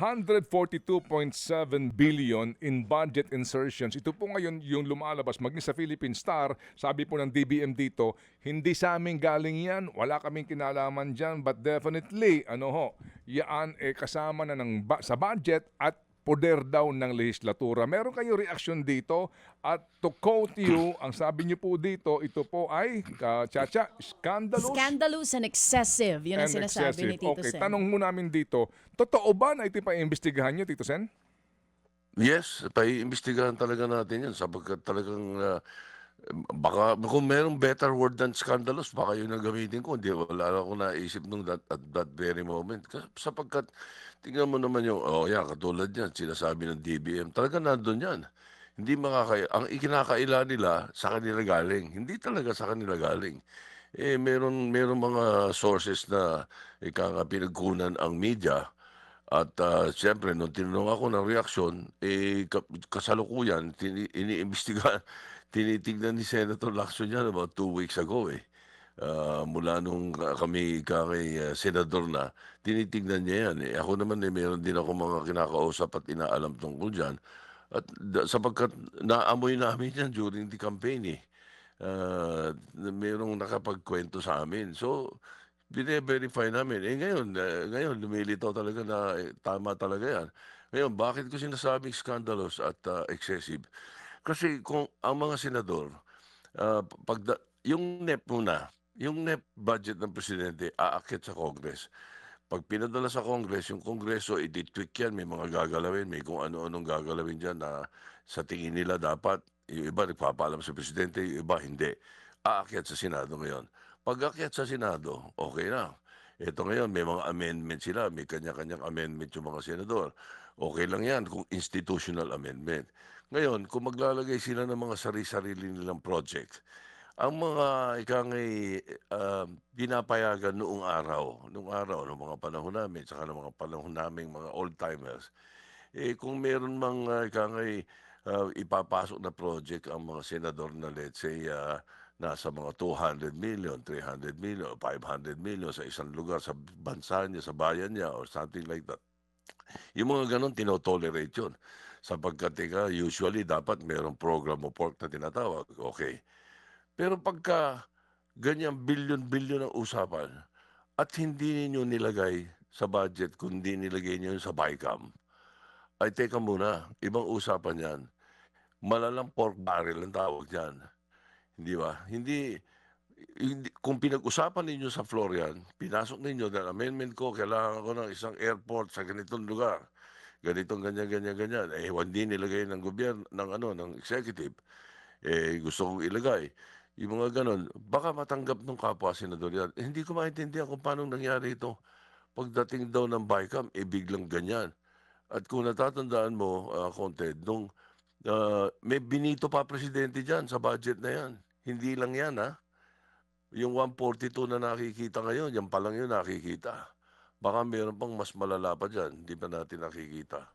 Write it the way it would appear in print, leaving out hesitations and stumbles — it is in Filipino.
142.7 billion in budget insertions. Ito po ngayon yung lumalabas maging sa Philippine Star. Sabi po ng DBM dito, hindi sa amin galing yan. Wala kaming kinalaman dyan. But definitely, yan kasama na sa budget at poder daw ng lehislatura. Meron kayong reaksyon dito at to quote you, ang sabi niyo po dito, ito po ay, Chacha, scandalous Scandalous and excessive. Yun ang and sinasabi ni excessive. Tito Okay, Sen. tanong mo namin dito, totoo ba na ito pa-imbestigahan niyo, Tito Sen? Yes, paiimbestigahan talaga natin yan sapagkat talagang baka kung merong better word than scandalous, baka yun ang gamitin ko. Hindi, wala na akong naisip nung at that very moment. Sapagkat, tingnan mo naman yung, katulad yan, sinasabi ng DBM, talaga nandun yan. Hindi ang ikinakaila nila sa kanila galing. Hindi talaga sa kanila galing. Meron mga sources na pinagkunan ang media. At siyempre, nung tinanong ako ng reaksyon, kasalukuyan, iniimbestiga, tinitignan ni Senator Lacson yan about 2 weeks ago mula nung kami kay Senador na, tinitignan niya yan. Ako naman meron din ako mga kinakausap at inaalam tungkol dyan. At sapagkat naamoy namin yan during the campaign merong nakapagkwento sa amin. So, bine-verify namin. Ngayon lumilitaw talaga na tama talaga yan. Ngayon, bakit ko sinasabing scandalous at excessive? Kasi kung ang mga senador, yung NEP muna, yung NEP budget ng presidente aakyat sa Congress. Pag pinadala sa Congress, yung Kongreso, i-tweak yan, may mga gagalawin, may kung ano-anong gagalawin dyan na sa tingin nila dapat, yung iba nagpapaalam sa presidente, yung iba hindi. Aakyat sa Senado ngayon. Pag aakyat sa Senado, okay na. Ito ngayon, may mga amendment sila, may kanya-kanyang amendment yung mga senador. Okay lang yan kung institutional amendment. Ngayon, kung maglalagay sila ng mga sarili-sarili nilang project, ang mga pinapayagan noong araw, noong mga panahon namin, saka ng mga panahon naming mga old-timers, kung meron mang ipapasok na project ang mga senador na let's say nasa mga 200 million, 300 million, 500 million sa isang lugar, sa bansa niya, sa bayan niya, or something like that. Yung mga ganon, tinotolerate yun. Sapagkat usually dapat merong program o pork na tinatawag. Okay. Pero pagka ganyan bilyon-bilyon ang usapan at hindi ninyo nilagay sa budget kundi nilagay niyo sa BICAM, ay teka muna, ibang usapan yan. Malalang pork barrel ang tawag dyan. Hindi ba? Kung pinag-usapan ninyo sa floor yan, pinasok ninyo dahil amendment ko, kailangan ko ng isang airport sa ganitong lugar. Ganitong ganyan, ganyan, ganyan. Hindi nilagay ng gobyerno, ng executive. Gusto kong ilagay. Yung mga ganon, baka matanggap ng kapwa senador yan. Hindi ko maintindihan kung paano nangyari ito. Pagdating daw ng BICAM, biglang ganyan. At kung natatandaan mo, Conte, may binito pa presidente dyan sa budget na yan. Hindi lang yan, ha? Yung 142 na nakikita ngayon, yan pa lang yun nakikita. Baka meron pang mas malala pa dyan, hindi pa natin nakikita.